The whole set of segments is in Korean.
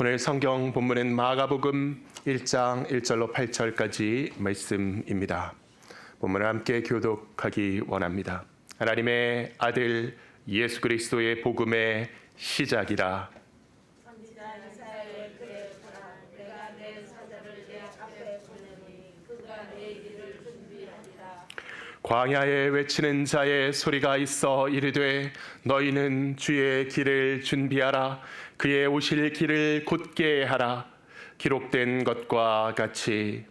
오늘 성경 본문은 마가복음 1장 1절로 8절까지 말씀입니다. 본문을 함께 교독하기 원합니다. 하나님의 아들 예수 그리스도의 복음의 시작이라. 선지자 이사야의 글에 보라, 내가 내 사자를 내 앞에 보내니 그가 내 길을 준비하리라. 광야에 외치는 자의 소리가 있어 이르되 너희는 주의 길을 준비하라. 그의 오실 길을 곧게 하라. 기록된 것과 같이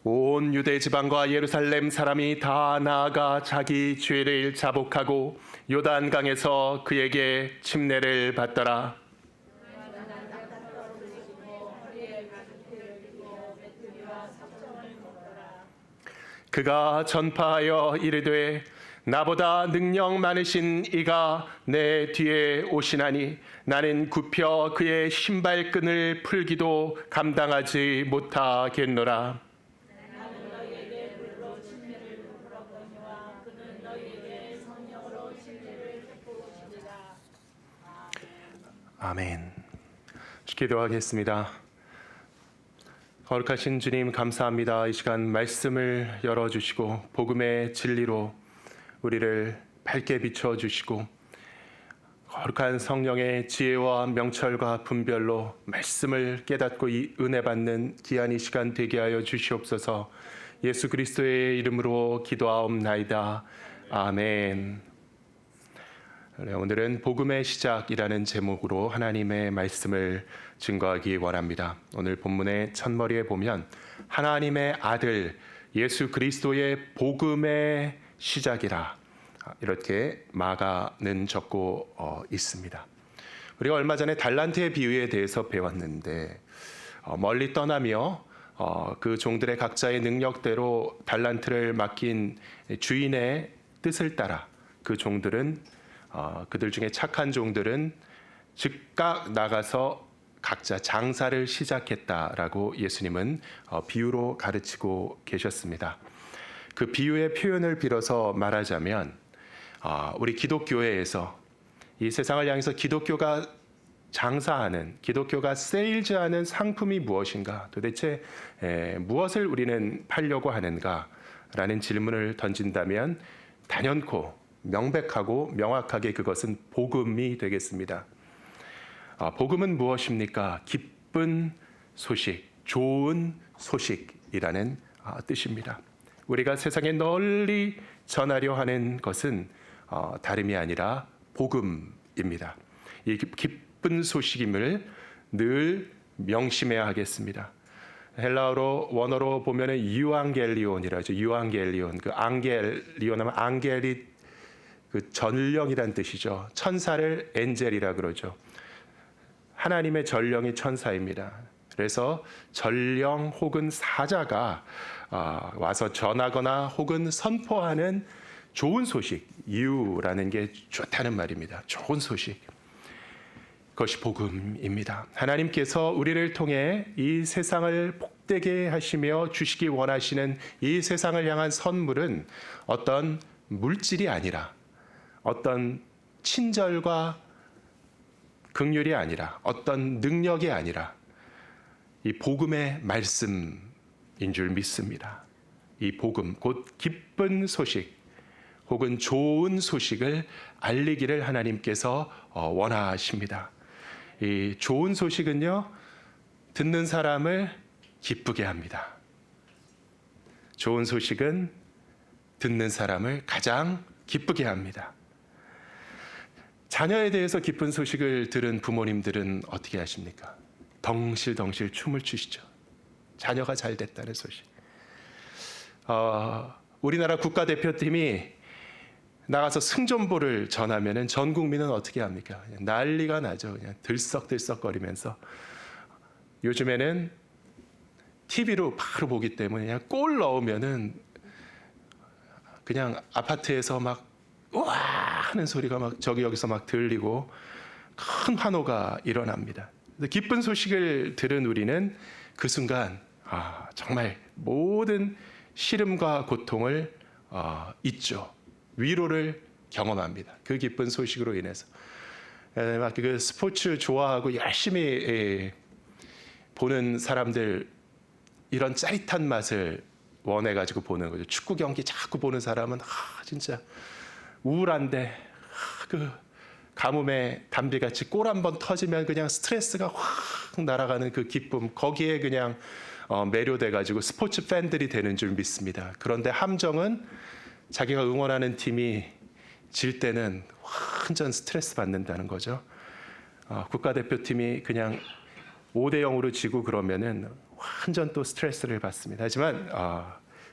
온 유대 지방과 예루살렘 사람이 다 나아가 자기 죄를 자복하고 요단강에서 그에게 침례를 받더라. 그가 전파하여 이르되 나보다 능력 많으신 이가 내 뒤에 오시나니 나는 굽혀 그의 신발끈을 풀기도 감당하지 못하겠노라. 나는 너희에게 불로 침례를 베풀었거니와 그는 너희에게 성령으로 침례를 베푸시리라. 아멘. 기도하겠습니다. 거룩하신 주님 감사합니다. 이 시간 말씀을 열어주시고 복음의 진리로 우리를 밝게 비춰주시고 거룩한 성령의 지혜와 명철과 분별로 말씀을 깨닫고 이 은혜 받는 귀한 이 시간 되게 하여 주시옵소서. 예수 그리스도의 이름으로 기도하옵나이다. 아멘. 오늘은 복음의 시작이라는 제목으로 하나님의 말씀을 증거하기 원합니다. 오늘 본문의 첫머리에 보면 하나님의 아들 예수 그리스도의 복음의 시작이라 이렇게 마가는 적고 있습니다. 우리가 얼마 전에 달란트의 비유에 대해서 배웠는데 멀리 떠나며 그 종들의 각자의 능력대로 달란트를 맡긴 주인의 뜻을 따라 그 종들은 그들 중에 착한 종들은 즉각 나가서 각자 장사를 시작했다라고 예수님은 비유로 가르치고 계셨습니다. 그 비유의 표현을 빌어서 말하자면 우리 기독교회에서 이 세상을 향해서 기독교가 장사하는, 기독교가 세일즈하는 상품이 무엇인가, 도대체 무엇을 우리는 팔려고 하는가라는 질문을 던진다면 단연코 명백하고 명확하게 그것은 복음이 되겠습니다. 복음은 무엇입니까? 기쁜 소식, 좋은 소식이라는 뜻입니다. 우리가 세상에 널리 전하려 하는 것은 다름이 아니라 복음입니다. 이 기쁜 소식임을 늘 명심해야 하겠습니다. 헬라어로 원어로 보면은 유앙겔리온이라죠. 유앙겔리온. 그 앙겔리온하면 앙겔이 그 전령이란 뜻이죠. 천사를 엔젤이라 그러죠. 하나님의 전령이 천사입니다. 그래서 전령 혹은 사자가 와서 전하거나 혹은 선포하는 좋은 소식, 유라는 게 좋다는 말입니다. 좋은 소식. 그것이 복음입니다. 하나님께서 우리를 통해 이 세상을 복되게 하시며 주시기 원하시는 이 세상을 향한 선물은 어떤 물질이 아니라 어떤 친절과 긍휼이 아니라 어떤 능력이 아니라 이 복음의 말씀인 줄 믿습니다. 이 복음, 곧 기쁜 소식 혹은 좋은 소식을 알리기를 하나님께서 원하십니다. 이 좋은 소식은요, 듣는 사람을 기쁘게 합니다. 좋은 소식은 듣는 사람을 가장 기쁘게 합니다. 자녀에 대해서 기쁜 소식을 들은 부모님들은 어떻게 하십니까? 덩실덩실 춤을 추시죠. 자녀가 잘 됐다는 소식. 우리나라 국가대표팀이 나가서 승전보를 전하면 전 국민은 어떻게 합니까? 그냥 난리가 나죠. 그냥 들썩들썩거리면서. 요즘에는 TV로 바로 보기 때문에 그냥 골 넣으면은 그냥 아파트에서 막 우와 하는 소리가 막 여기서 막 들리고 큰 환호가 일어납니다. 기쁜 소식을 들은 우리는 그 순간 정말 모든 시름과 고통을 있죠. 위로를 경험합니다. 그 기쁜 소식으로 인해서. 막 그 스포츠 좋아하고 열심히 보는 사람들 이런 짜릿한 맛을 원해가지고 보는 거죠. 축구 경기 자꾸 보는 사람은 진짜 우울한데 그 가뭄에 담비같이 골 한 번 터지면 그냥 스트레스가 확 날아가는 그 기쁨, 거기에 그냥 매료돼가지고 스포츠 팬들이 되는 줄 믿습니다. 그런데 함정은 자기가 응원하는 팀이 질 때는 완전 스트레스 받는다는 거죠. 국가대표팀이 그냥 5대0으로 지고 그러면은 완전 또 스트레스를 받습니다. 하지만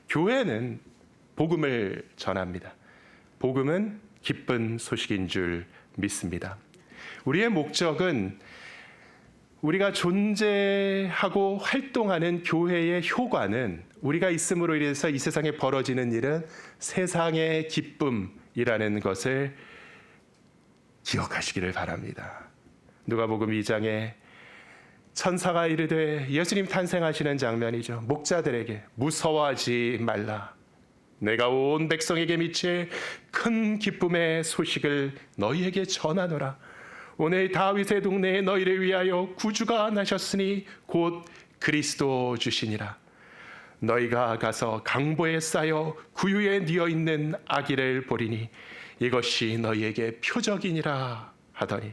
교회는 복음을 전합니다. 복음은 기쁜 소식인 줄 믿습니다. 우리의 목적은 우리가 존재하고 활동하는 교회의 효과는 우리가 있음으로 인해서 이 세상에 벌어지는 일은 세상의 기쁨이라는 것을 기억하시기를 바랍니다. 누가복음 2장에 천사가 이르되 예수님 탄생하시는 장면이죠. 목자들에게 무서워하지 말라. 내가 온 백성에게 미칠 큰 기쁨의 소식을 너희에게 전하노라. 오늘 다윗의 동네에 너희를 위하여 구주가 나셨으니 곧 그리스도 주시니라. 너희가 가서 강보에 쌓여 구유에 뉘어 있는 아기를 보리니 이것이 너희에게 표적이니라 하더니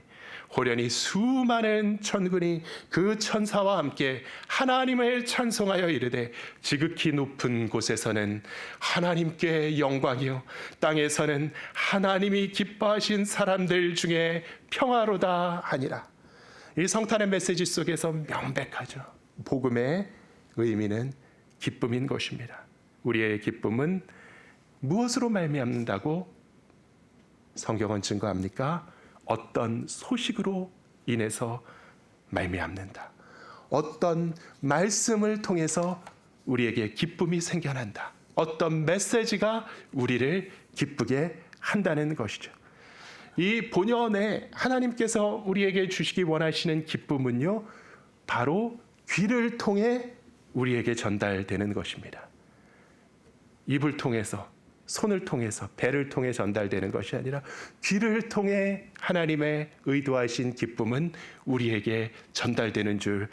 호련히 수많은 천군이 그 천사와 함께 하나님을 찬송하여 이르되 지극히 높은 곳에서는 하나님께 영광이요 땅에서는 하나님이 기뻐하신 사람들 중에 평화로다 하니라. 이 성탄의 메시지 속에서 명백하죠. 복음의 의미는 기쁨인 것입니다. 우리의 기쁨은 무엇으로 말미암는다고 성경은 증거합니까? 어떤 소식으로 인해서 말미암는다. 어떤 말씀을 통해서 우리에게 기쁨이 생겨난다. 어떤 메시지가 우리를 기쁘게 한다는 것이죠. 이 본연에 하나님께서 우리에게 주시기 원하시는 기쁨은요, 바로 귀를 통해 우리에게 전달되는 것입니다. 입을 통해서, 손을 통해서, 배를 통해 전달되는 것이 아니라 귀를 통해 하나님의 의도하신 기쁨은 우리에게 전달되는 줄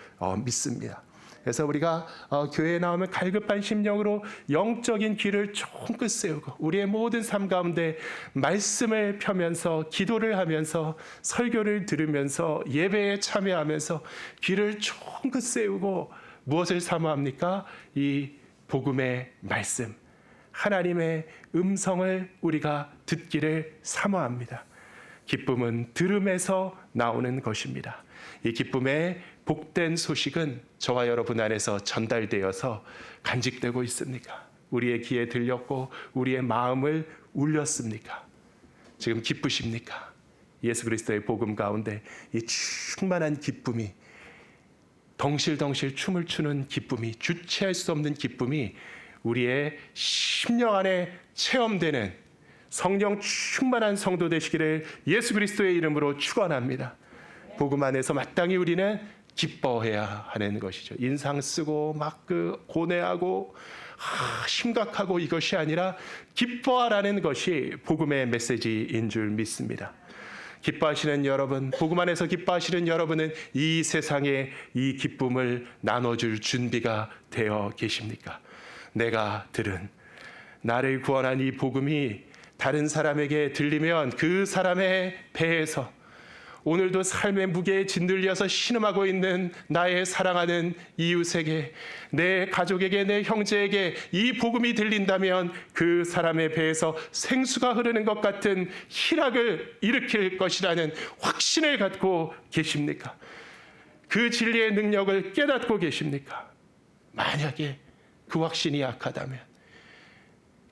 믿습니다. 그래서 우리가 교회에 나오면 갈급한 심령으로 영적인 귀를 쫑긋 세우고 우리의 모든 삶 가운데 말씀을 펴면서 기도를 하면서 설교를 들으면서 예배에 참여하면서 귀를 쫑긋 세우고 무엇을 사모합니까? 이 복음의 말씀, 하나님의 음성을 우리가 듣기를 사모합니다. 기쁨은 들음에서 나오는 것입니다. 이 기쁨의 복된 소식은 저와 여러분 안에서 전달되어서 간직되고 있습니까? 우리의 귀에 들렸고 우리의 마음을 울렸습니까? 지금 기쁘십니까? 예수 그리스도의 복음 가운데 이 충만한 기쁨이, 덩실덩실 춤을 추는 기쁨이, 주체할 수 없는 기쁨이 우리의 심령 안에 체험되는 성령 충만한 성도 되시기를 예수 그리스도의 이름으로 축원합니다. 복음 안에서 마땅히 우리는 기뻐해야 하는 것이죠. 인상 쓰고 막 고뇌하고 심각하고 이것이 아니라 기뻐하라는 것이 복음의 메시지인 줄 믿습니다. 기뻐하시는 여러분, 복음 안에서 기뻐하시는 여러분은 이 세상에 이 기쁨을 나눠줄 준비가 되어 계십니까? 내가 들은 나를 구원한 이 복음이 다른 사람에게 들리면 그 사람의 배에서 오늘도 삶의 무게에 짓눌려서 신음하고 있는 나의 사랑하는 이웃에게, 내 가족에게, 내 형제에게 이 복음이 들린다면 그 사람의 배에서 생수가 흐르는 것 같은 희락을 일으킬 것이라는 확신을 갖고 계십니까? 그 진리의 능력을 깨닫고 계십니까? 만약에 그 확신이 약하다면,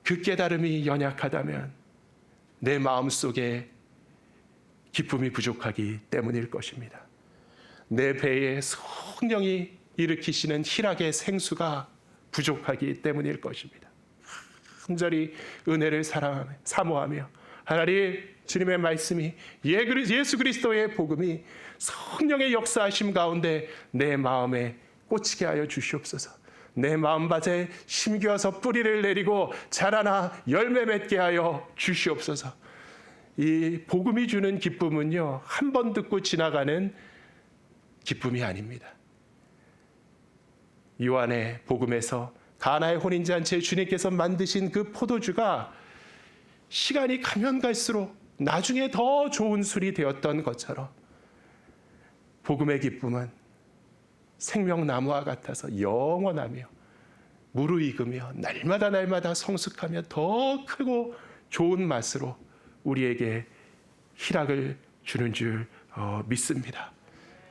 그 깨달음이 연약하다면 내 마음속에 기쁨이 부족하기 때문일 것입니다. 내 배에 성령이 일으키시는 희락의 생수가 부족하기 때문일 것입니다. 간절히 은혜를 사모하며 하나님, 주님의 말씀이, 예수 그리스도의 복음이 성령의 역사하심 가운데 내 마음에 꽂히게 하여 주시옵소서. 내 마음밭에 심겨서 뿌리를 내리고 자라나 열매 맺게 하여 주시옵소서. 이 복음이 주는 기쁨은요, 한 번 듣고 지나가는 기쁨이 아닙니다. 요한의 복음에서 가나의 혼인잔치에 주님께서 만드신 그 포도주가 시간이 가면 갈수록 나중에 더 좋은 술이 되었던 것처럼 복음의 기쁨은 생명나무와 같아서 영원하며 무르익으며 날마다 성숙하며 더 크고 좋은 맛으로 우리에게 희락을 주는 줄 믿습니다.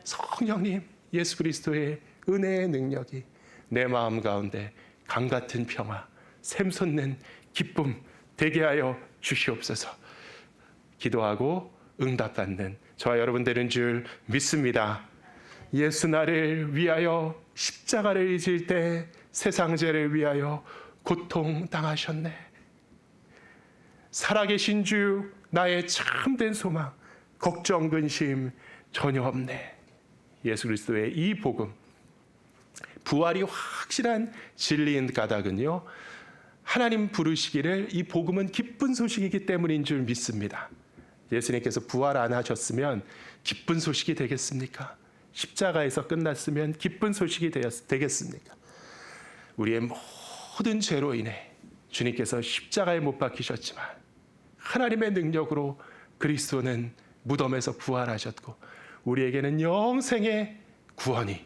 성령님, 예수 그리스도의 은혜의 능력이 내 마음 가운데 강같은 평화, 샘솟는 기쁨 되게 하여 주시옵소서. 기도하고 응답받는 저와 여러분 되는 줄 믿습니다. 예수 나를 위하여 십자가를 질 때 세상 죄를 위하여 고통당하셨네. 살아계신 주 나의 참된 소망, 걱정 근심 전혀 없네. 예수 그리스도의 이 복음, 부활이 확실한 진리인 까닭은요, 하나님 부르시기를 이 복음은 기쁜 소식이기 때문인 줄 믿습니다. 예수님께서 부활 안 하셨으면 기쁜 소식이 되겠습니까? 십자가에서 끝났으면 기쁜 소식이 되겠습니까? 우리의 모든 죄로 인해 주님께서 십자가에 못 박히셨지만 하나님의 능력으로 그리스도는 무덤에서 부활하셨고 우리에게는 영생의 구원이,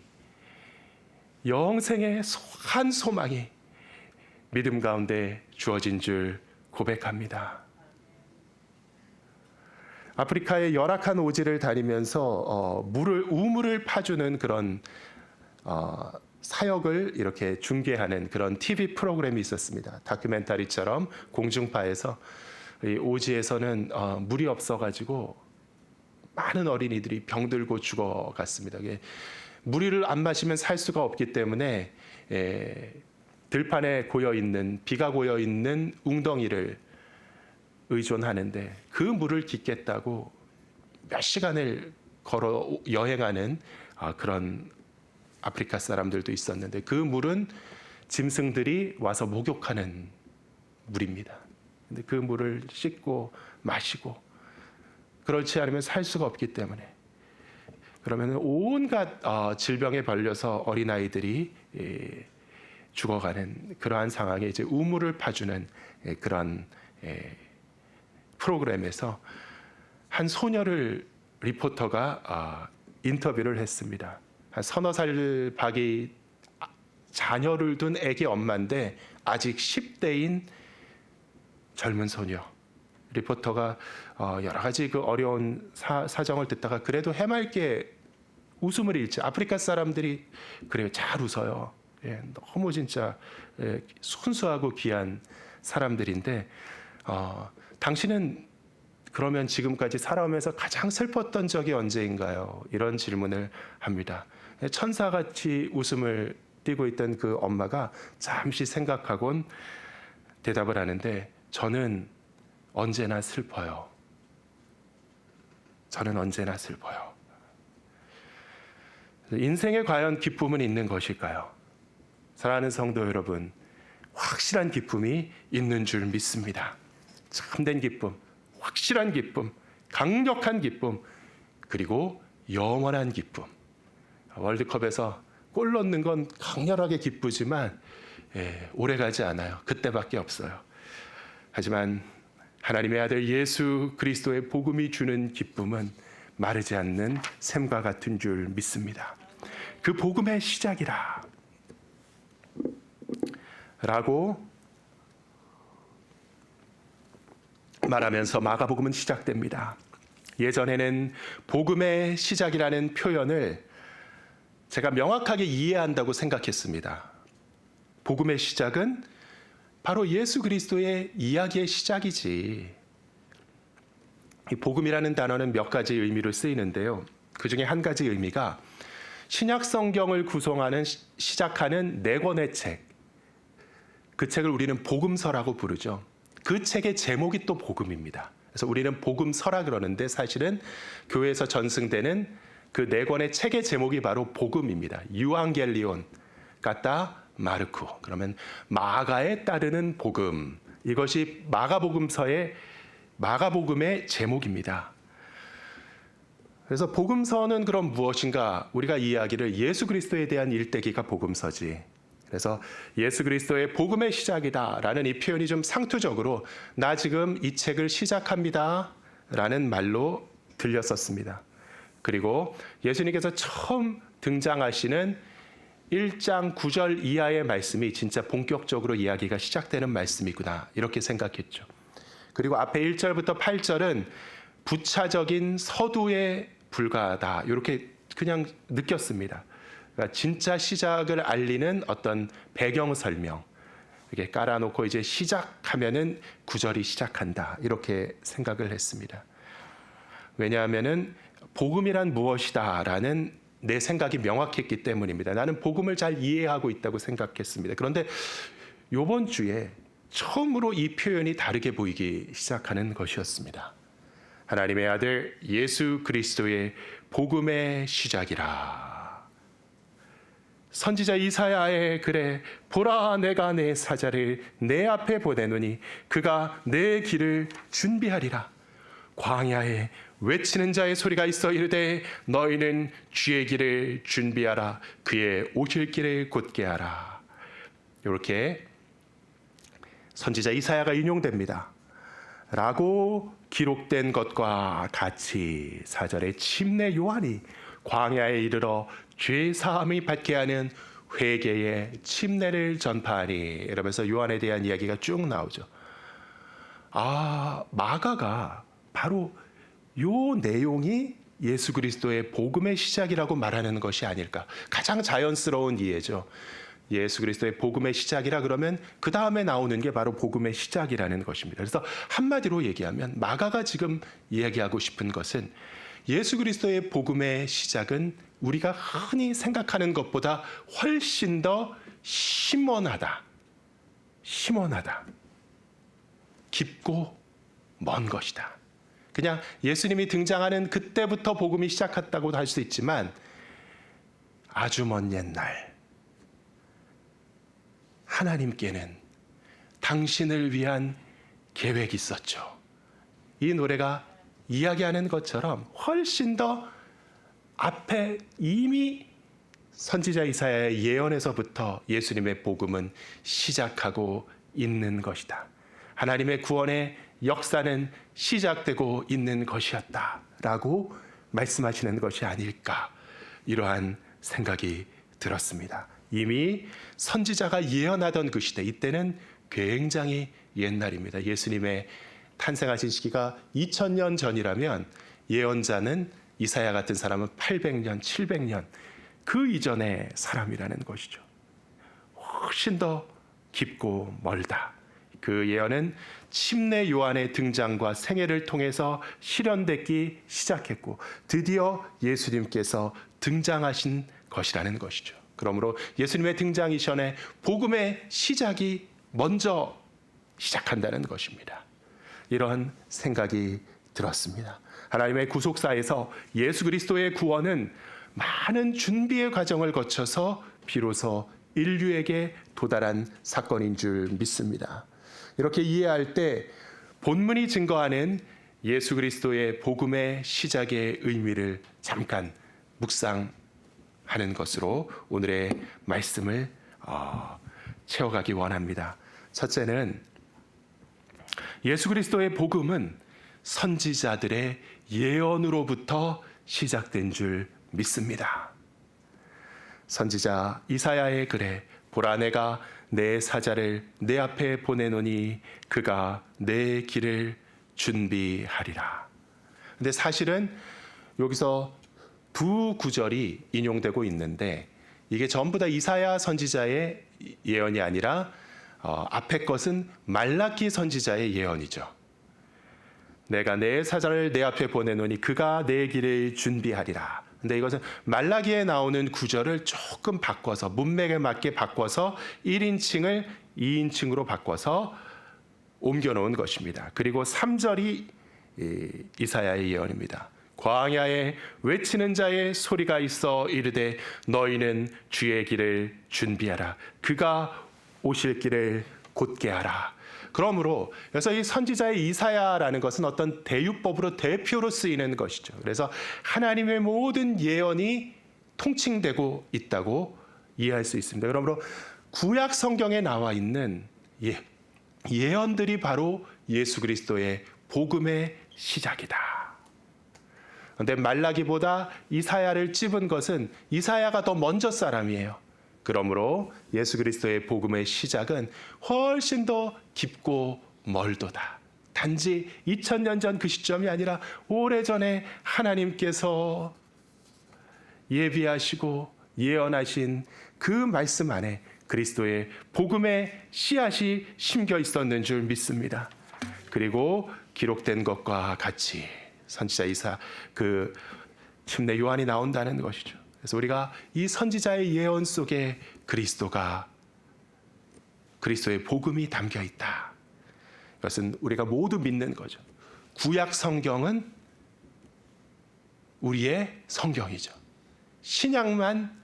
영생의 한 소망이 믿음 가운데 주어진 줄 고백합니다. 아프리카의 열악한 오지를 다니면서 우물을 파주는 그런 사역을 이렇게 중계하는 그런 TV 프로그램이 있었습니다. 다큐멘터리처럼 공중파에서 이 오지에서는 물이 없어가지고 많은 어린이들이 병들고 죽어갔습니다. 물을 안 마시면 살 수가 없기 때문에 들판에 고여있는, 비가 고여있는 웅덩이를 의존하는데 그 물을 깃겠다고 몇 시간을 걸어 여행하는 그런 아프리카 사람들도 있었는데 그 물은 짐승들이 와서 목욕하는 물입니다. 근데 그 물을 씻고 마시고 그렇지 않으면 살 수가 없기 때문에 그러면 온갖 질병에 걸려서 어린아이들이 죽어가는 그러한 상황에 이제 우물을 파주는 그런 프로그램에서 한 소녀를 리포터가 인터뷰를 했습니다. 한 서너 살 박이 자녀를 둔 애기 엄마인데 아직 10대인 젊은 소녀. 리포터가 여러 가지 그 어려운 사정을 듣다가 그래도 해맑게 웃음을 잃지. 아프리카 사람들이 그래요. 잘 웃어요. 너무 진짜 순수하고 귀한 사람들인데 당신은 그러면 지금까지 살아오면서 가장 슬펐던 적이 언제인가요? 이런 질문을 합니다. 천사같이 웃음을 띠고 있던 그 엄마가 잠시 생각하곤 대답을 하는데 저는 언제나 슬퍼요. 저는 언제나 슬퍼요. 인생에 과연 기쁨은 있는 것일까요? 사랑하는 성도 여러분, 확실한 기쁨이 있는 줄 믿습니다. 참된 기쁨, 확실한 기쁨, 강력한 기쁨, 그리고 영원한 기쁨. 월드컵에서 골 넣는 건 강렬하게 기쁘지만 오래가지 않아요. 그때밖에 없어요. 하지만 하나님의 아들 예수 그리스도의 복음이 주는 기쁨은 마르지 않는 샘과 같은 줄 믿습니다. 그 복음의 시작이라 라고 말하면서 마가복음은 시작됩니다. 예전에는 복음의 시작이라는 표현을 제가 명확하게 이해한다고 생각했습니다. 복음의 시작은 바로 예수 그리스도의 이야기의 시작이지. 이 복음이라는 단어는 몇 가지 의미로 쓰이는데요. 그 중에 한 가지 의미가 신약 성경을 구성하는 시작하는 네 권의 책. 그 책을 우리는 복음서라고 부르죠. 그 책의 제목이 또 복음입니다. 그래서 우리는 복음서라 그러는데 사실은 교회에서 전승되는 그 네 권의 책의 제목이 바로 복음입니다. 유앙겔리온, 까따 마르쿠. 그러면 마가에 따르는 복음. 이것이 마가복음의 제목입니다. 그래서 복음서는 그럼 무엇인가? 우리가 이야기를 예수 그리스도에 대한 일대기가 복음서지. 그래서 예수 그리스도의 복음의 시작이다라는 이 표현이 좀 상투적으로 나 지금 이 책을 시작합니다 라는 말로 들렸었습니다. 그리고 예수님께서 처음 등장하시는 1장 9절 이하의 말씀이 진짜 본격적으로 이야기가 시작되는 말씀이구나 이렇게 생각했죠. 그리고 앞에 1절부터 8절은 부차적인 서두에 불과하다 이렇게 그냥 느꼈습니다. 그러니까 진짜 시작을 알리는 어떤 배경 설명 이렇게 깔아놓고 이제 시작하면은 9절이 시작한다 이렇게 생각을 했습니다. 왜냐하면은 복음이란 무엇이다라는 내 생각이 명확했기 때문입니다. 나는 복음을 잘 이해하고 있다고 생각했습니다. 그런데 이번 주에 처음으로 이 표현이 다르게 보이기 시작하는 것이었습니다. 하나님의 아들 예수 그리스도의 복음의 시작이라. 선지자 이사야의 글에 보라 내가 내 사자를 내 앞에 보내노니 그가 내 길을 준비하리라. 광야에 외치는 자의 소리가 있어 이르되 너희는 주의 길을 준비하라. 그의 오실 길을 곧게 하라. 이렇게 선지자 이사야가 인용됩니다. 라고 기록된 것과 같이 4절에 침례 요한이 광야에 이르러 죄 사함이 받게 하는 회개의 침례를 전파하니 이러면서 요한에 대한 이야기가 쭉 나오죠. 마가가 바로 요 내용이 예수 그리스도의 복음의 시작이라고 말하는 것이 아닐까. 가장 자연스러운 이해죠. 예수 그리스도의 복음의 시작이라 그러면 그 다음에 나오는 게 바로 복음의 시작이라는 것입니다. 그래서 한마디로 얘기하면 마가가 지금 이야기하고 싶은 것은 예수 그리스도의 복음의 시작은 우리가 흔히 생각하는 것보다 훨씬 더 심원하다. 깊고 먼 것이다. 그냥 예수님이 등장하는 그때부터 복음이 시작했다고도 할 수 있지만 아주 먼 옛날 하나님께는 당신을 위한 계획이 있었죠. 이 노래가 이야기하는 것처럼 훨씬 더 앞에 이미 선지자 이사야의 예언에서부터 예수님의 복음은 시작하고 있는 것이다. 하나님의 구원의 역사는 시작되고 있는 것이었다라고 말씀하시는 것이 아닐까 이러한 생각이 들었습니다. 이미 선지자가 예언하던 그 시대, 이때는 굉장히 옛날입니다. 예수님의 탄생하신 시기가 2000년 전이라면 예언자는 이사야 같은 사람은 800년, 700년 그 이전의 사람이라는 것이죠. 훨씬 더 깊고 멀다. 그 예언은 침례 요한의 등장과 생애를 통해서 실현되기 시작했고 드디어 예수님께서 등장하신 것이라는 것이죠. 그러므로 예수님의 등장 이전에 복음의 시작이 먼저 시작한다는 것입니다. 이런 생각이 들었습니다. 하나님의 구속사에서 예수 그리스도의 구원은 많은 준비의 과정을 거쳐서 비로소 인류에게 도달한 사건인 줄 믿습니다. 이렇게 이해할 때 본문이 증거하는 예수 그리스도의 복음의 시작의 의미를 잠깐 묵상하는 것으로 오늘의 말씀을 채워가기 원합니다. 첫째는 예수 그리스도의 복음은 선지자들의 예언으로부터 시작된 줄 믿습니다. 선지자 이사야의 글에 보라 내가 내 사자를 내 앞에 보내노니 그가 내 길을 준비하리라. 근데 사실은 여기서 두 구절이 인용되고 있는데 이게 전부 다 이사야 선지자의 예언이 아니라 앞에 것은 말라기 선지자의 예언이죠. 내가 내 사자를 내 앞에 보내노니 그가 내 길을 준비하리라. 근데 이것은 말라기에 나오는 구절을 조금 바꿔서 문맥에 맞게 바꿔서 1인칭을 2인칭으로 바꿔서 옮겨놓은 것입니다. 그리고 3절이 이사야의 예언입니다. 광야에 외치는 자의 소리가 있어 이르되 너희는 주의 길을 준비하라. 그가 오실 길을 곧게 하라. 그러므로 그래서 이 선지자의 이사야라는 것은 어떤 대유법으로 대표로 쓰이는 것이죠. 그래서 하나님의 모든 예언이 통칭되고 있다고 이해할 수 있습니다. 그러므로 구약 성경에 나와 있는 예언들이 바로 예수 그리스도의 복음의 시작이다. 그런데 말라기보다 이사야를 찝은 것은 이사야가 더 먼저 사람이에요. 그러므로 예수 그리스도의 복음의 시작은 훨씬 더 깊고 멀도다. 단지 2000년 전 그 시점이 아니라 오래전에 하나님께서 예비하시고 예언하신 그 말씀 안에 그리스도의 복음의 씨앗이 심겨 있었는 줄 믿습니다. 그리고 기록된 것과 같이 선지자 그 침례 요한이 나온다는 것이죠. 그래서 우리가 이 선지자의 예언 속에 그리스도의 복음이 담겨 있다. 이것은 우리가 모두 믿는 거죠. 구약 성경은 우리의 성경이죠. 신약만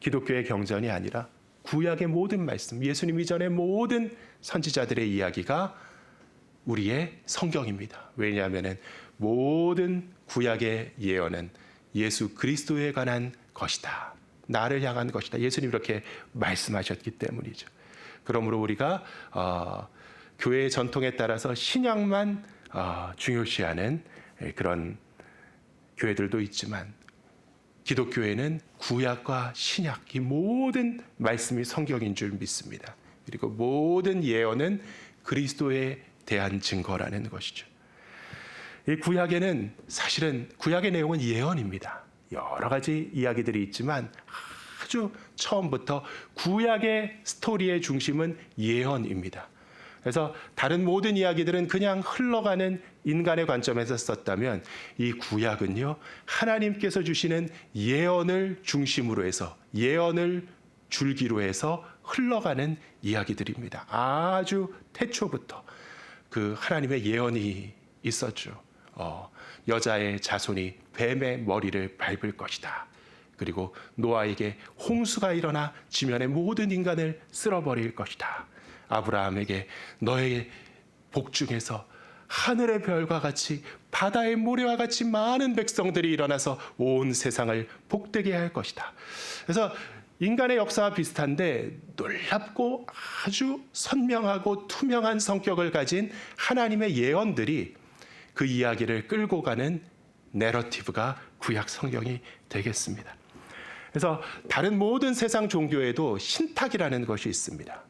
기독교의 경전이 아니라 구약의 모든 말씀, 예수님 이전의 모든 선지자들의 이야기가 우리의 성경입니다. 왜냐하면 모든 구약의 예언은 예수 그리스도에 관한 것이다. 나를 향한 것이다. 예수님이 이렇게 말씀하셨기 때문이죠. 그러므로 우리가 교회의 전통에 따라서 신약만 중요시하는 그런 교회들도 있지만 기독교회는 구약과 신약 이 모든 말씀이 성경인 줄 믿습니다. 그리고 모든 예언은 그리스도에 대한 증거라는 것이죠. 이 구약에는 사실은 구약의 내용은 예언입니다. 여러 가지 이야기들이 있지만 아주 처음부터 구약의 스토리의 중심은 예언입니다. 그래서 다른 모든 이야기들은 그냥 흘러가는 인간의 관점에서 썼다면 이 구약은요, 하나님께서 주시는 예언을 중심으로 해서 예언을 줄기로 해서 흘러가는 이야기들입니다. 아주 태초부터 그 하나님의 예언이 있었죠. 여자의 자손이 뱀의 머리를 밟을 것이다. 그리고 노아에게 홍수가 일어나 지면의 모든 인간을 쓸어버릴 것이다. 아브라함에게 너의 복 중에서 하늘의 별과 같이 바다의 모래와 같이 많은 백성들이 일어나서 온 세상을 복되게 할 것이다. 그래서 인간의 역사와 비슷한데 놀랍고 아주 선명하고 투명한 성격을 가진 하나님의 예언들이 그 이야기를 끌고 가는 내러티브가 구약 성경이 되겠습니다. 그래서 다른 모든 세상 종교에도 신탁이라는 것이 있습니다.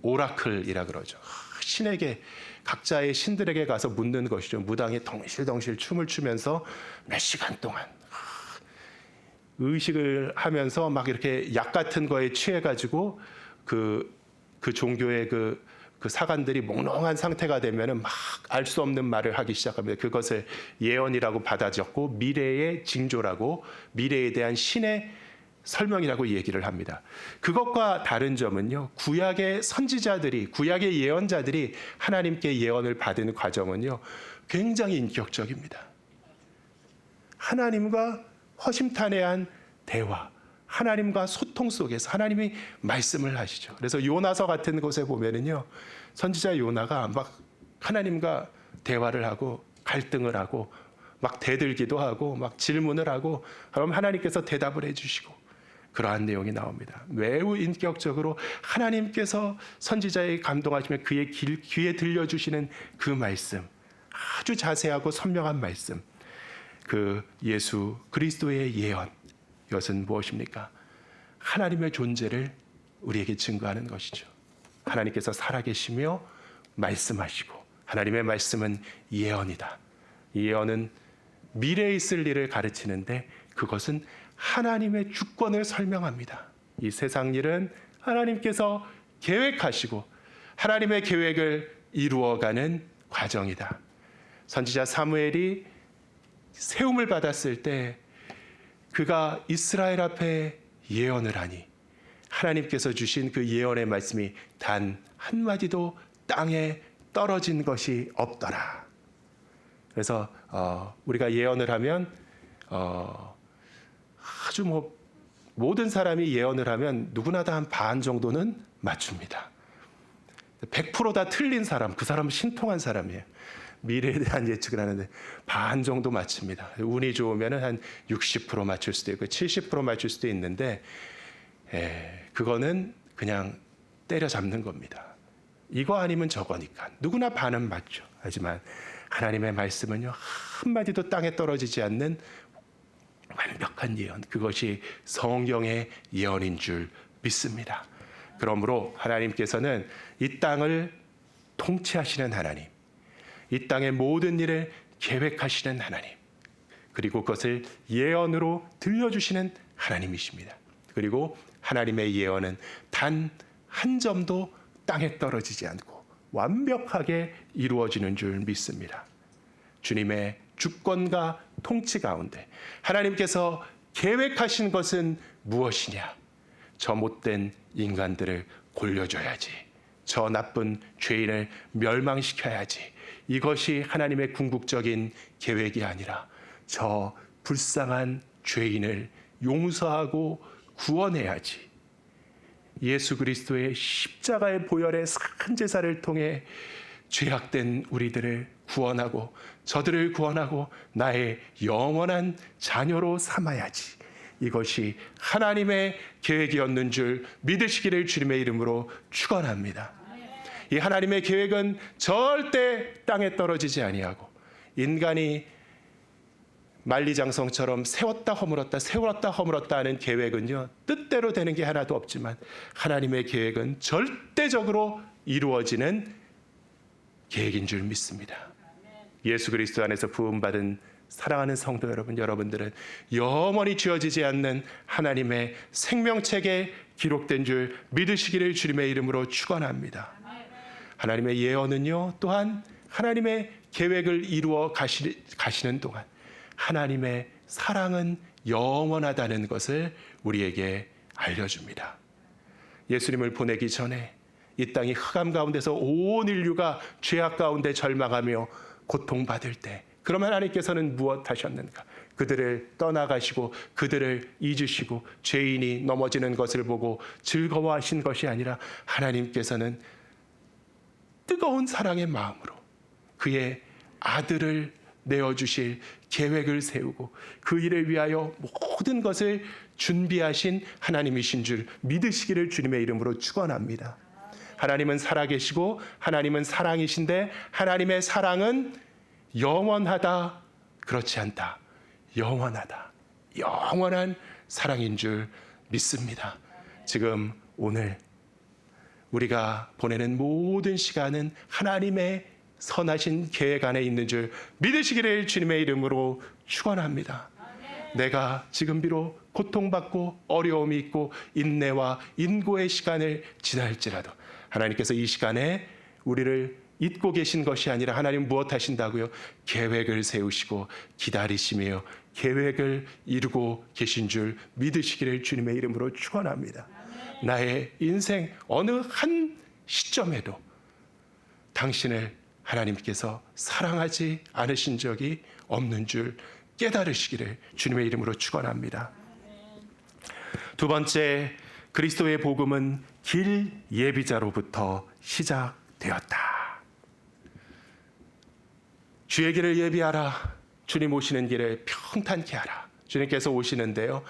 오라클이라 그러죠. 신에게 각자의 신들에게 가서 묻는 것이죠. 무당이 덩실덩실 춤을 추면서 몇 시간 동안 의식을 하면서 막 이렇게 약 같은 거에 취해가지고 그 종교의 그 사관들이 몽롱한 상태가 되면은 막 알 수 없는 말을 하기 시작합니다. 그것을 예언이라고 받아줬고 미래의 징조라고 미래에 대한 신의 설명이라고 얘기를 합니다. 그것과 다른 점은요, 구약의 선지자들이, 구약의 예언자들이 하나님께 예언을 받은 과정은요, 굉장히 인격적입니다. 하나님과 허심탄회한 대화, 하나님과 소통 속에서 하나님이 말씀을 하시죠. 그래서 요나서 같은 곳에 보면은요, 선지자 요나가 막 하나님과 대화를 하고 갈등을 하고 막 대들기도 하고 막 질문을 하고 그럼 하나님께서 대답을 해주시고 그러한 내용이 나옵니다. 매우 인격적으로 하나님께서 선지자에게 감동하시며 그의 귀에 들려주시는 그 말씀, 아주 자세하고 선명한 말씀, 그 예수 그리스도의 예언, 이것은 무엇입니까? 하나님의 존재를 우리에게 증거하는 것이죠. 하나님께서 살아계시며 말씀하시고 하나님의 말씀은 예언이다. 이 예언은 미래에 있을 일을 가르치는데 그것은 하나님의 주권을 설명합니다. 이 세상 일은 하나님께서 계획하시고 하나님의 계획을 이루어가는 과정이다. 선지자 사무엘이 세움을 받았을 때 그가 이스라엘 앞에 예언을 하니 하나님께서 주신 그 예언의 말씀이 단 한마디도 땅에 떨어진 것이 없더라. 그래서 우리가 예언을 하면 아주 모든 사람이 예언을 하면 누구나 다 한 반 정도는 맞춥니다. 100% 다 틀린 사람, 그 사람은 신통한 사람이에요. 미래에 대한 예측을 하는데 반 정도 맞춥니다. 운이 좋으면 한 60% 맞출 수도 있고 70% 맞출 수도 있는데 그거는 그냥 때려잡는 겁니다. 이거 아니면 저거니까 누구나 반은 맞죠. 하지만 하나님의 말씀은요, 한마디도 땅에 떨어지지 않는 완벽한 예언, 그것이 성경의 예언인 줄 믿습니다. 그러므로 하나님께서는 이 땅을 통치하시는 하나님, 이 땅의 모든 일을 계획하시는 하나님, 그리고 그것을 예언으로 들려주시는 하나님이십니다. 그리고 하나님의 예언은 단 한 점도 땅에 떨어지지 않고 완벽하게 이루어지는 줄 믿습니다. 주님의 주권과 통치 가운데 하나님께서 계획하신 것은 무엇이냐? 저 못된 인간들을 골려줘야지. 저 나쁜 죄인을 멸망시켜야지. 이것이 하나님의 궁극적인 계획이 아니라 저 불쌍한 죄인을 용서하고 구원해야지. 예수 그리스도의 십자가의 보혈의 산 제사를 통해 죄악된 우리들을 구원하고 저들을 구원하고 나의 영원한 자녀로 삼아야지. 이것이 하나님의 계획이었는 줄 믿으시기를 주님의 이름으로 축원합니다. 이 하나님의 계획은 절대 땅에 떨어지지 아니하고 인간이 만리장성처럼 세웠다 허물었다 하는 계획은요, 뜻대로 되는 게 하나도 없지만 하나님의 계획은 절대적으로 이루어지는 계획인 줄 믿습니다. 예수 그리스도 안에서 부음받은 사랑하는 성도 여러분, 여러분들은 영원히 지워지지 않는 하나님의 생명책에 기록된 줄 믿으시기를 주님의 이름으로 축원합니다. 하나님의 예언은요, 또한 하나님의 계획을 이루어 가시는 동안 하나님의 사랑은 영원하다는 것을 우리에게 알려줍니다. 예수님을 보내기 전에 이 땅이 흑암 가운데서 온 인류가 죄악 가운데 절망하며 고통받을 때, 그러면 하나님께서는 무엇 하셨는가? 그들을 떠나가시고 그들을 잊으시고 죄인이 넘어지는 것을 보고 즐거워하신 것이 아니라 하나님께서는 뜨거운 사랑의 마음으로 그의 아들을 내어주실 계획을 세우고 그 일을 위하여 모든 것을 준비하신 하나님이신 줄 믿으시기를 주님의 이름으로 축원합니다. 하나님은 살아계시고 하나님은 사랑이신데 하나님의 사랑은 영원하다, 그렇지 않다. 영원하다. 영원한 사랑인 줄 믿습니다. 지금 오늘 우리가 보내는 모든 시간은 하나님의 선하신 계획 안에 있는 줄 믿으시기를 주님의 이름으로 축원합니다. 내가 지금 비록 고통받고 어려움이 있고 인내와 인고의 시간을 지날지라도 하나님께서 이 시간에 우리를 잊고 계신 것이 아니라 하나님 무엇 하신다고요? 계획을 세우시고 기다리시며 계획을 이루고 계신 줄 믿으시기를 주님의 이름으로 축원합니다. 나의 인생 어느 한 시점에도 당신을 하나님께서 사랑하지 않으신 적이 없는 줄 깨달으시기를 주님의 이름으로 축원합니다. 두 번째, 그리스도의 복음은 길 예비자로부터 시작되었다. 주의 길을 예비하라. 주님 오시는 길을 평탄케 하라. 주님께서 오시는데요,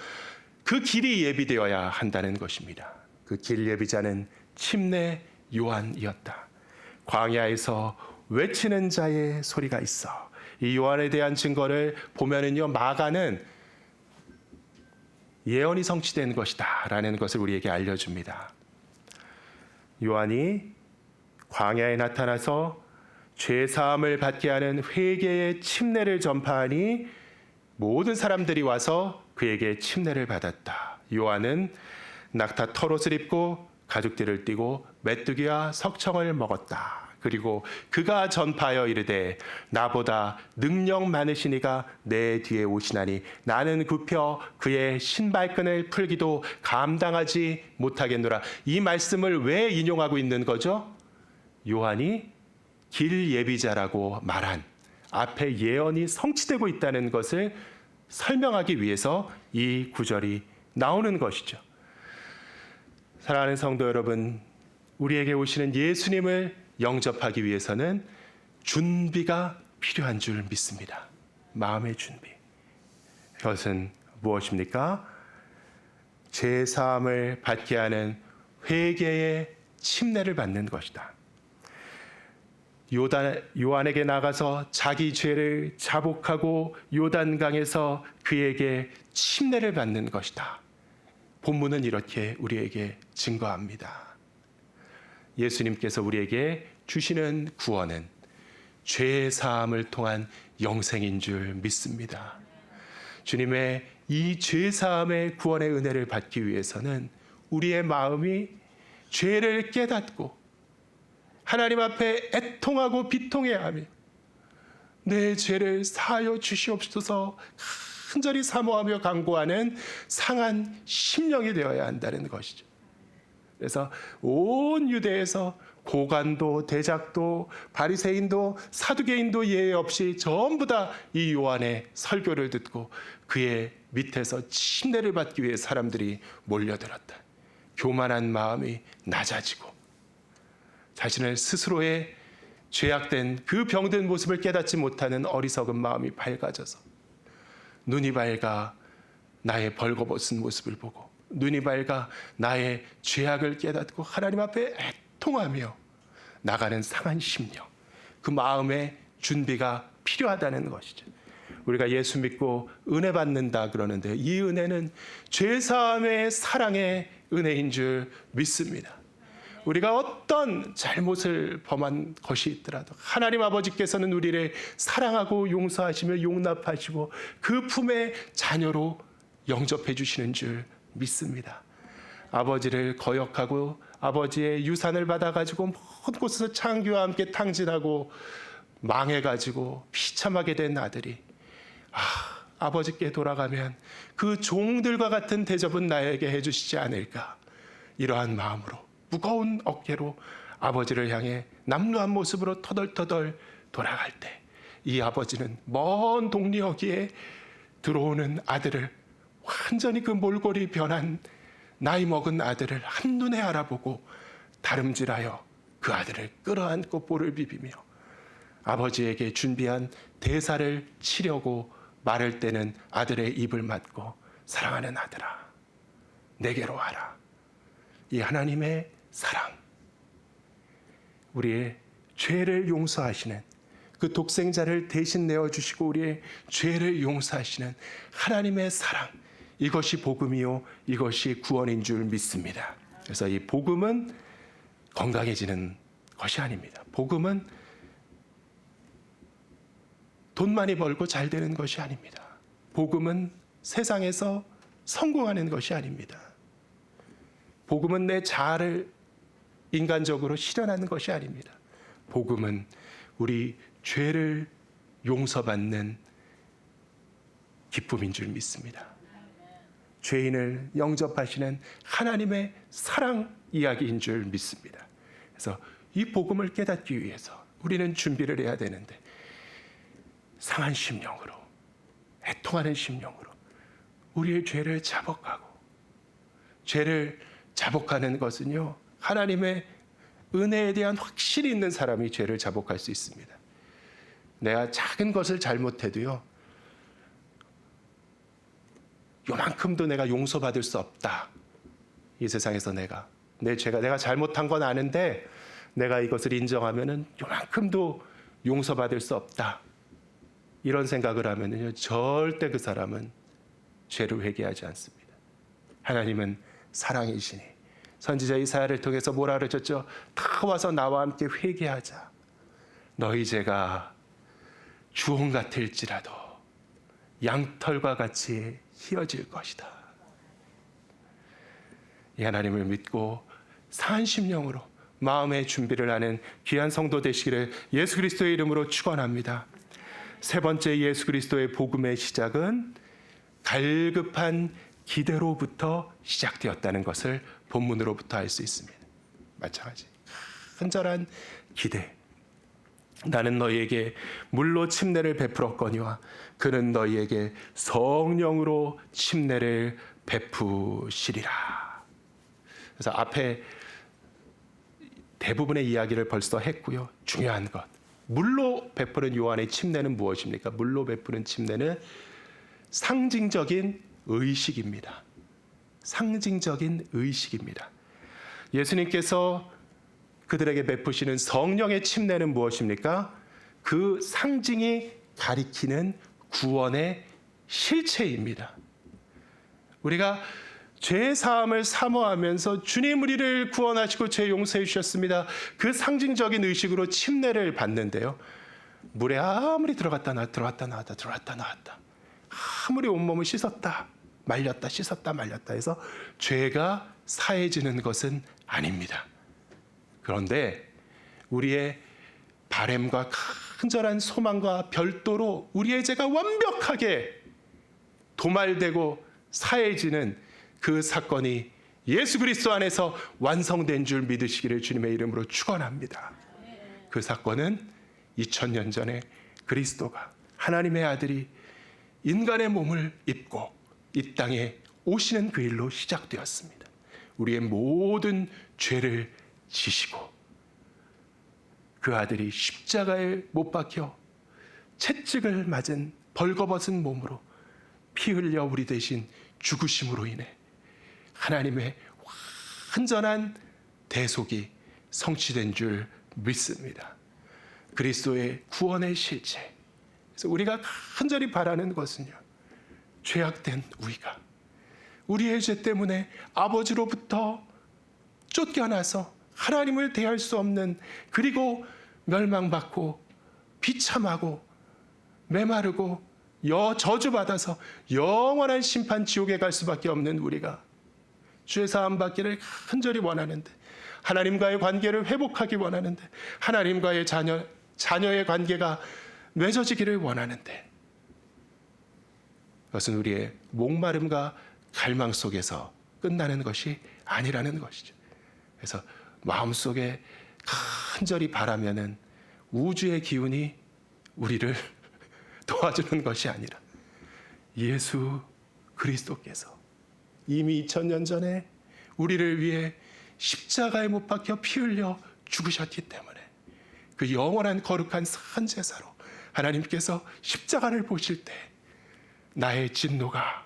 그 길이 예비되어야 한다는 것입니다. 그 길 예비자는 침례 요한이었다. 광야에서 외치는 자의 소리가 있어. 이 요한에 대한 증거를 보면은요, 마가는 예언이 성취된 것이다 라는 것을 우리에게 알려줍니다. 요한이 광야에 나타나서 죄사함을 받게 하는 회개의 침례를 전파하니 모든 사람들이 와서 그에게 침례를 받았다. 요한은 낙타 털옷을 입고 가죽띠를 띠고 메뚜기와 석청을 먹었다. 그리고 그가 전파하여 이르되 나보다 능력 많으신 이가 내 뒤에 오시나니 나는 굽혀 그의 신발끈을 풀기도 감당하지 못하겠노라. 이 말씀을 왜 인용하고 있는 거죠? 요한이 길 예비자라고 말한 앞에 예언이 성취되고 있다는 것을 설명하기 위해서 이 구절이 나오는 것이죠. 사랑하는 성도 여러분, 우리에게 오시는 예수님을 영접하기 위해서는 준비가 필요한 줄 믿습니다. 마음의 준비. 그것은 무엇입니까? 죄사함을 받게 하는 회개의 침례를 받는 것이다. 요한에게 나가서 자기 죄를 자복하고 요단강에서 그에게 침례를 받는 것이다. 본문은 이렇게 우리에게 증거합니다. 예수님께서 우리에게 주시는 구원은 죄 사함을 통한 영생인 줄 믿습니다. 주님의 이 죄 사함의 구원의 은혜를 받기 위해서는 우리의 마음이 죄를 깨닫고 하나님 앞에 애통하고 비통해야 하며 내 죄를 사하여 주시옵소서 간절히 사모하며 간구하는 상한 심령이 되어야 한다는 것이죠. 그래서 온 유대에서 고관도 대작도 바리새인도 사두개인도 예외 없이 전부 다 이 요한의 설교를 듣고 그의 밑에서 침례를 받기 위해 사람들이 몰려들었다. 교만한 마음이 낮아지고 자신을 스스로의 죄악된 그 병든 모습을 깨닫지 못하는 어리석은 마음이 밝아져서 눈이 밝아 나의 벌거벗은 모습을 보고 눈이 밝아 나의 죄악을 깨닫고 하나님 앞에 애통하며 나가는 상한 심령, 그 마음의 준비가 필요하다는 것이죠. 우리가 예수 믿고 은혜 받는다 그러는데 이 은혜는 죄사함의 사랑의 은혜인 줄 믿습니다. 우리가 어떤 잘못을 범한 것이 있더라도 하나님 아버지께서는 우리를 사랑하고 용서하시며 용납하시고 그 품의 자녀로 영접해 주시는 줄 믿습니다. 아버지를 거역하고 아버지의 유산을 받아가지고 먼 곳에서 창규와 함께 탕진하고 망해가지고 비참하게 된 아들이 아버지께 돌아가면 그 종들과 같은 대접은 나에게 해주시지 않을까, 이러한 마음으로 무거운 어깨로 아버지를 향해 남루한 모습으로 터덜터덜 돌아갈 때 이 아버지는 먼 동리어기에 들어오는 아들을 완전히 그 몰골이 변한 나이 먹은 아들을 한눈에 알아보고 다름질하여 그 아들을 끌어안고 볼을 비비며 아버지에게 준비한 대사를 치려고 말할 때는 아들의 입을 맞고 사랑하는 아들아 내게로 와라. 이 하나님의 사랑, 우리의 죄를 용서하시는 그 독생자를 대신 내어주시고 우리의 죄를 용서하시는 하나님의 사랑, 이것이 복음이요 이것이 구원인 줄 믿습니다. 그래서 이 복음은 건강해지는 것이 아닙니다. 복음은 돈 많이 벌고 잘 되는 것이 아닙니다. 복음은 세상에서 성공하는 것이 아닙니다. 복음은 내 자아를 인간적으로 실현하는 것이 아닙니다. 복음은 우리 죄를 용서받는 기쁨인 줄 믿습니다. 죄인을 영접하시는 하나님의 사랑 이야기인 줄 믿습니다. 그래서 이 복음을 깨닫기 위해서 우리는 준비를 해야 되는데 상한 심령으로, 애통하는 심령으로 우리의 죄를 자복하고, 죄를 자복하는 것은요 하나님의 은혜에 대한 확신이 있는 사람이 죄를 자복할 수 있습니다. 내가 작은 것을 잘못해도요 요만큼도 내가 용서받을 수 없다. 이 세상에서 내 죄가 내가 잘못한 건 아는데 내가 이것을 인정하면은 요만큼도 용서받을 수 없다. 이런 생각을 하면은요 절대 그 사람은 죄를 회개하지 않습니다. 하나님은 사랑이시니 선지자 이사야를 통해서 뭐라 그러셨죠? 다 와서 나와 함께 회개하자. 너희 죄가 주홍 같을지라도 양털과 같이 희어질 것이다. 이 하나님을 믿고 상한 심령으로 마음의 준비를 하는 귀한 성도 되시기를 예수 그리스도의 이름으로 축원합니다. 세 번째 예수 그리스도의 복음의 시작은 갈급한 기대로부터 시작되었다는 것을 본문으로부터 알 수 있습니다. 마찬가지 간절한 기대. 나는 너희에게 물로 침례를 베풀었거니와 그는 너희에게 성령으로 침례를 베푸시리라. 그래서 앞에 대부분의 이야기를 벌써 했고요. 중요한 것, 물로 베푸는 요한의 침례는 무엇입니까? 물로 베푸는 침례는 상징적인 의식입니다. 상징적인 의식입니다. 예수님께서 그들에게 베푸시는 성령의 침례는 무엇입니까? 그 상징이 가리키는 구원의 실체입니다. 우리가 죄 사함을 사모하면서 주님 우리를 구원하시고 죄 용서해 주셨습니다. 그 상징적인 의식으로 침례를 받는데요. 물에 아무리 들어갔다 나왔다 아무리 온몸을 씻었다 말렸다 씻었다 말렸다 해서 죄가 사해지는 것은 아닙니다. 그런데 우리의 바램과 간절한 소망과 별도로 우리의 죄가 완벽하게 도말되고 사해지는 그 사건이 예수 그리스도 안에서 완성된 줄 믿으시기를 주님의 이름으로 축원합니다. 그 사건은 2000년 전에 그리스도가 하나님의 아들이 인간의 몸을 입고 이 땅에 오시는 그 일로 시작되었습니다. 우리의 모든 죄를 지시고 그 아들이 십자가에 못 박혀 채찍을 맞은 벌거벗은 몸으로 피 흘려 우리 대신 죽으심으로 인해 하나님의 완전한 대속이 성취된 줄 믿습니다. 그리스도의 구원의 실체. 그래서 우리가 간절히 바라는 것은요, 죄악된 우리가 우리의 죄 때문에 아버지로부터 쫓겨나서 하나님을 대할 수 없는, 그리고 멸망받고 비참하고 메마르고 저주받아서 영원한 심판 지옥에 갈 수밖에 없는 우리가 죄 사함 받기를 간절히 원하는데, 하나님과의 관계를 회복하기 원하는데, 하나님과의 자녀의 관계가 맺어지기를 원하는데, 그것은 우리의 목마름과 갈망 속에서 끝나는 것이 아니라는 것이죠. 그래서 마음속에 간절히 바라면은 우주의 기운이 우리를 도와주는 것이 아니라 예수 그리스도께서 이미 2000년 전에 우리를 위해 십자가에 못 박혀 피 흘려 죽으셨기 때문에 그 영원한 거룩한 선제사로 하나님께서 십자가를 보실 때 나의 진노가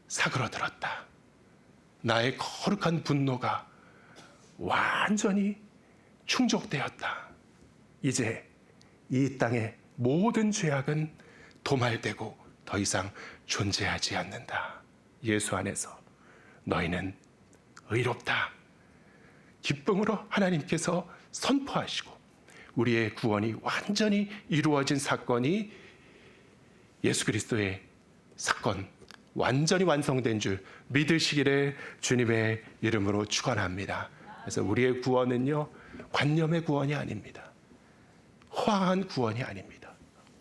사그러들었다. 나의 거룩한 분노가 완전히 충족되었다. 이제 이 땅의 모든 죄악은 도말되고 더 이상 존재하지 않는다. 예수 안에서 너희는 의롭다. 기쁨으로 하나님께서 선포하시고 우리의 구원이 완전히 이루어진 사건이 예수 그리스도의 사건, 완전히 완성된 줄 믿으시기를 주님의 이름으로 축원합니다. 그래서 우리의 구원은요, 관념의 구원이 아닙니다. 허황한 구원이 아닙니다.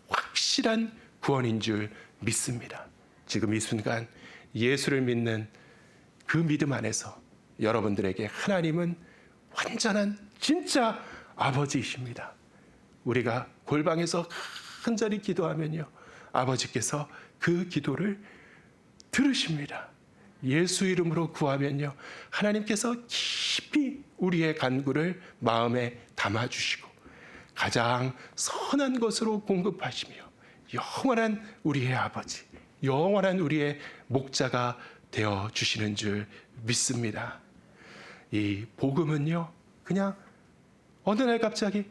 확실한 구원인 줄 믿습니다. 지금 이 순간 예수를 믿는 그 믿음 안에서 여러분들에게 하나님은 완전한 진짜 아버지이십니다. 우리가 골방에서 간절히 기도하면요, 아버지께서 그 기도를 들으십니다. 예수 이름으로 구하면요, 하나님께서 깊이 우리의 간구를 마음에 담아주시고 가장 선한 것으로 공급하시며 영원한 우리의 아버지, 영원한 우리의 목자가 되어 주시는 줄 믿습니다. 이 복음은요, 그냥 어느 날 갑자기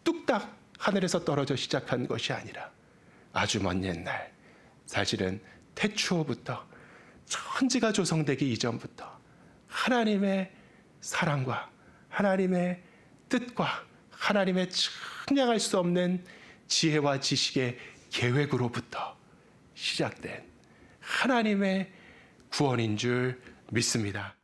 뚝딱 하늘에서 떨어져 시작한 것이 아니라 아주 먼 옛날, 사실은 태초부터 천지가 조성되기 이전부터 하나님의 사랑과 하나님의 뜻과 하나님의 측량할 수 없는 지혜와 지식의 계획으로부터 시작된 하나님의 구원인 줄 믿습니다.